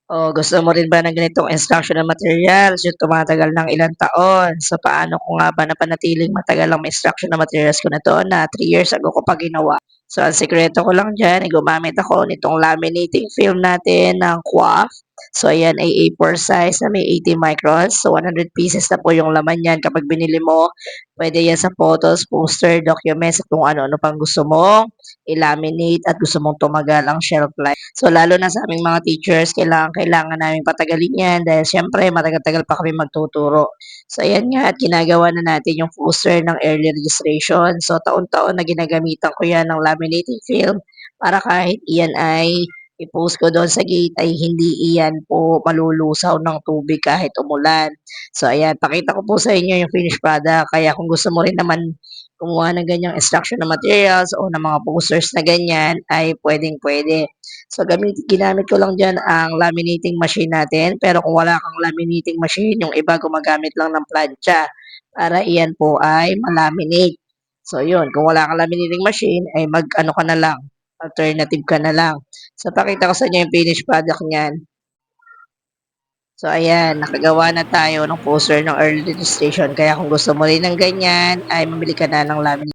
O gusto mo rin ba ng ganitong instructional materials yung tumatagal ng ilang taon? So, paano ko nga ba napanatiling matagal ang instructional materials ko na 'to na 3 years ago ko pa ginawa? So, ang sikreto ko lang diyan, gumamit ako nitong laminating film natin ng QUAF. So, ayan ay A4 size na may 80 microns. So, 100 pieces na po yung laman niyan kapag binili mo. Puwede yan sa photos, poster, documents, at kung ano-ano pang gusto mong i-laminate at gusto mong tumagal ang shelf life. So, lalo na sa aming mga teachers, kailangan naming patagalin 'yan dahil siyempre matagal-tagal pa kami magtuturo. So, ayan nga at ginagawa na natin yung poster ng early registration. So, taon-taon na ginagamitan ko 'yan ng laminating film para kahit iyan ay i-post ko doon sa gate ay hindi iyan po malulusaw ng tubig kahit umulan. So, ayan, pakita ko po sa inyo yung finished product. Kaya kung gusto mo rin naman kumuha ng ganyang extraction na materials o ng mga posters na ganyan ay puwedeng-puwede. So, ginamit ko lang diyan ang laminating machine natin, pero kung wala kang laminating machine, yung iba gumagamit lang ng plancha para iyan po ay ma-laminate. So, yun, kung wala kang laminating machine ay mag-ano ka na lang, alternative ka na lang. So, pakita ko sa inyo yung finished product niyan. So, ayan, nakagawa na tayo ng poster ng early registration. Kaya kung gusto mo rin ng ganyan, ay mamili ka na ng laminating